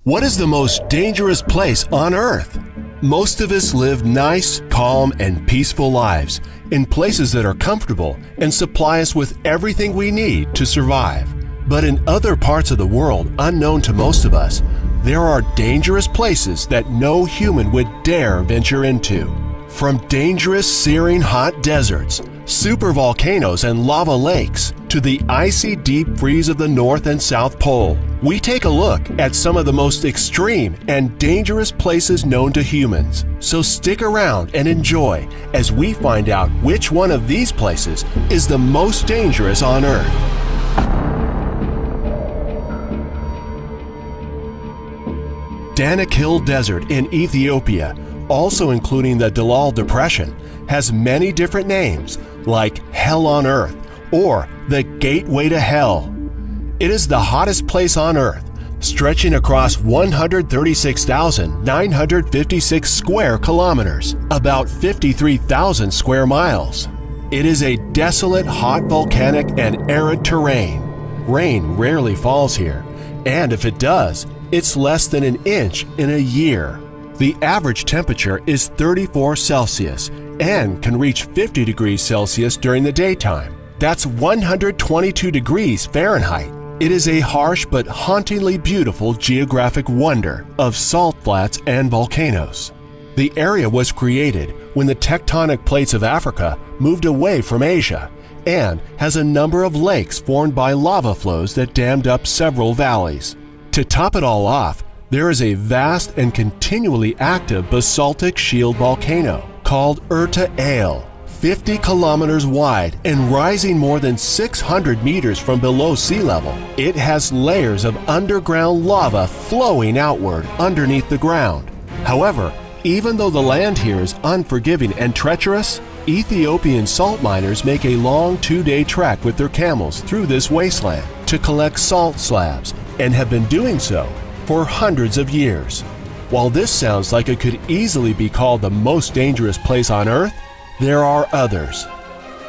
What is the most dangerous place on Earth? Most of us live nice, calm, and peaceful lives in places that are comfortable and supply us with everything we need to survive. But in other parts of the world unknown to most of us, there are dangerous places that no human would dare venture into. From dangerous, searing hot deserts, supervolcanoes and lava lakes, to the icy deep freeze of the North and South Pole, we take a look at some of the most extreme and dangerous places known to humans. So stick around and enjoy as we find out which one of these places is the most dangerous on Earth. Danakil Desert in Ethiopia, also including the Dalal Depression, has many different names like Hell on Earth or the Gateway to Hell. It is the hottest place on Earth, stretching across 136,956 square kilometers, about 53,000 square miles. It is a desolate, hot volcanic and arid terrain. Rain rarely falls here, and if it does, it's less than an inch in a year. The average temperature is 34 Celsius and can reach 50 degrees Celsius during the daytime. That's 122 degrees Fahrenheit. It is a harsh but hauntingly beautiful geographic wonder of salt flats and volcanoes. The area was created when the tectonic plates of Africa moved away from Asia and has a number of lakes formed by lava flows that dammed up several valleys. To top it all off, there is a vast and continually active basaltic shield volcano called Erta Ale, 50 kilometers wide and rising more than 600 meters from below sea level. It has layers of underground lava flowing outward underneath the ground. However, even though the land here is unforgiving and treacherous, Ethiopian salt miners make a long 2-day trek with their camels through this wasteland to collect salt slabs and have been doing so for hundreds of years. While this sounds like it could easily be called the most dangerous place on Earth, there are others.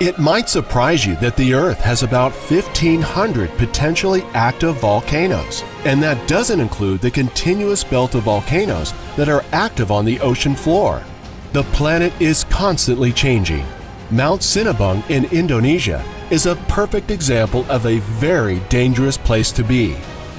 It might surprise you that the Earth has about 1,500 potentially active volcanoes, and that doesn't include the continuous belt of volcanoes that are active on the ocean floor. The planet is constantly changing. Mount Sinabung in Indonesia is a perfect example of a very dangerous place to be.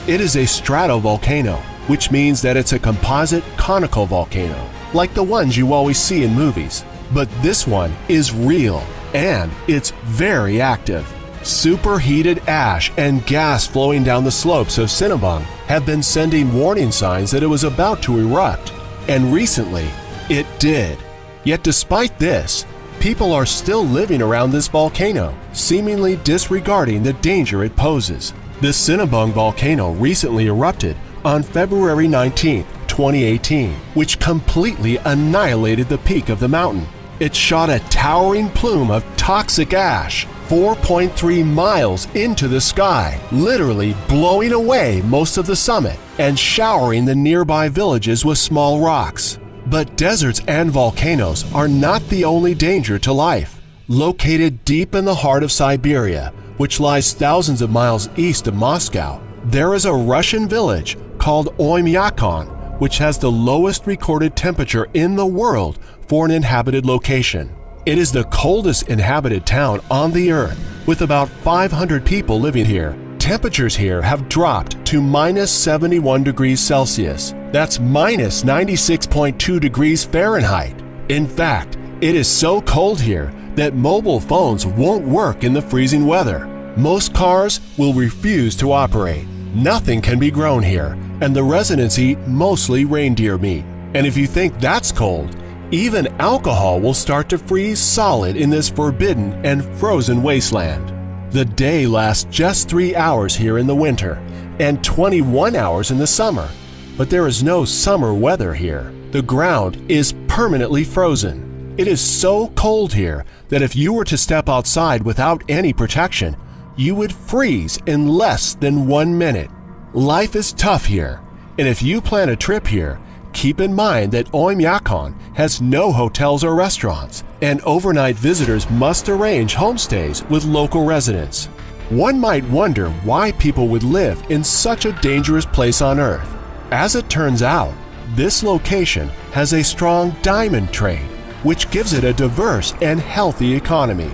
It is a stratovolcano, which means that it's a composite conical volcano, like the ones you always see in movies. But this one is real, and it's very active. Superheated ash and gas flowing down the slopes of Sinabung have been sending warning signs that it was about to erupt, and recently, it did. Yet despite this, people are still living around this volcano, seemingly disregarding the danger it poses. The Sinabung volcano recently erupted on February 19, 2018, which completely annihilated the peak of the mountain. It shot a towering plume of toxic ash 4.3 miles into the sky, literally blowing away most of the summit and showering the nearby villages with small rocks. But deserts and volcanoes are not the only danger to life. Located deep in the heart of Siberia, which lies thousands of miles east of Moscow, there is a Russian village called Oymyakon, which has the lowest recorded temperature in the world for an inhabited location. It is the coldest inhabited town on the Earth, with about 500 people living here. Temperatures here have dropped to minus 71 degrees Celsius. That's minus 96.2 degrees Fahrenheit. In fact, it is so cold here that mobile phones won't work in the freezing weather. Most cars will refuse to operate. Nothing can be grown here, and the residents eat mostly reindeer meat. And if you think that's cold, even alcohol will start to freeze solid in this forbidden and frozen wasteland. The day lasts just 3 hours here in the winter and 21 hours in the summer, but there is no summer weather here. The ground is permanently frozen. It is so cold here that if you were to step outside without any protection, you would freeze in less than 1 minute. Life is tough here, and if you plan a trip here, keep in mind that Oymyakon has no hotels or restaurants, and overnight visitors must arrange homestays with local residents. One might wonder why people would live in such a dangerous place on Earth. As it turns out, this location has a strong diamond trade, which gives it a diverse and healthy economy.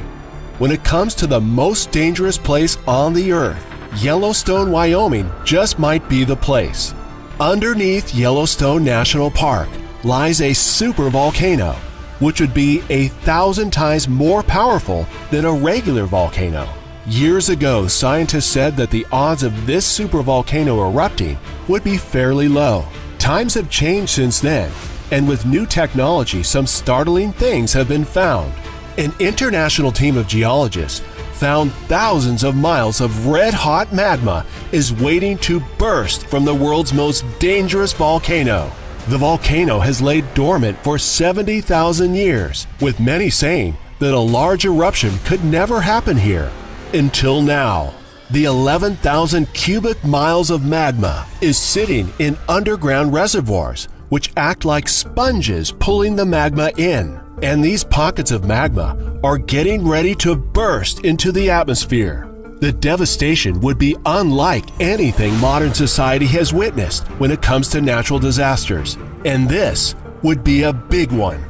When it comes to the most dangerous place on the Earth, Yellowstone, Wyoming just might be the place. Underneath Yellowstone National Park lies a supervolcano, which would be 1,000 times more powerful than a regular volcano. Years ago, scientists said that the odds of this supervolcano erupting would be fairly low. Times have changed since then, and with new technology, some startling things have been found. An international team of geologists found thousands of miles of red-hot magma is waiting to burst from the world's most dangerous volcano. The volcano has laid dormant for 70,000 years, with many saying that a large eruption could never happen here. Until now, the 11,000 cubic miles of magma is sitting in underground reservoirs, which act like sponges pulling the magma in. And these pockets of magma are getting ready to burst into the atmosphere. The devastation would be unlike anything modern society has witnessed when it comes to natural disasters. And this would be a big one.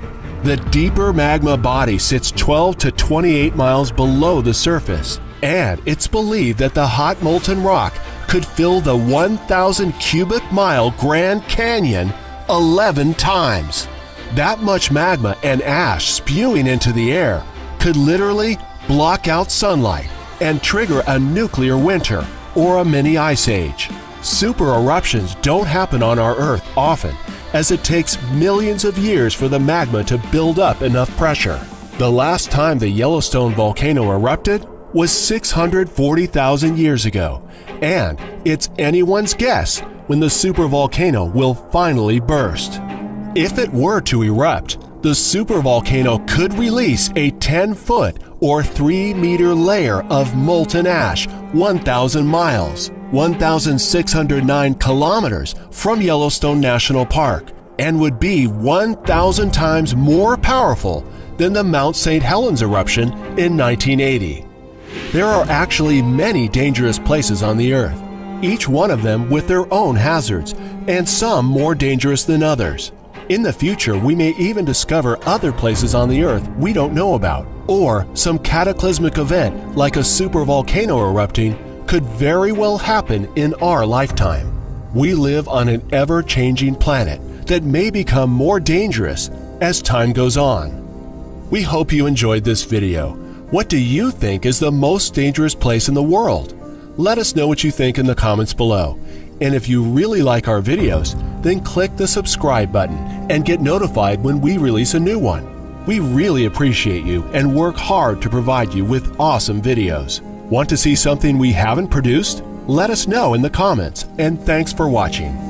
The deeper magma body sits 12 to 28 miles below the surface, and it's believed that the hot molten rock could fill the 1,000 cubic mile Grand Canyon 11 times. That much magma and ash spewing into the air could literally block out sunlight and trigger a nuclear winter or a mini ice age. Super eruptions don't happen on our Earth often, as it takes millions of years for the magma to build up enough pressure. The last time the Yellowstone volcano erupted was 640,000 years ago, and it's anyone's guess when the supervolcano will finally burst. If it were to erupt, the supervolcano could release a 10-foot or 3-meter layer of molten ash 1,000 miles, 1,609 kilometers from Yellowstone National Park, and would be 1,000 times more powerful than the Mount St. Helens eruption in 1980. There are actually many dangerous places on the Earth, each one of them with their own hazards, and some more dangerous than others. In the future, we may even discover other places on the Earth we don't know about, or some cataclysmic event like a supervolcano erupting could very well happen in our lifetime. We live on an ever-changing planet that may become more dangerous as time goes on. We hope you enjoyed this video. What do you think is the most dangerous place in the world? Let us know what you think in the comments below. And if you really like our videos, then click the subscribe button and get notified when we release a new one. We really appreciate you and work hard to provide you with awesome videos. Want to see something we haven't produced? Let us know in the comments, and thanks for watching.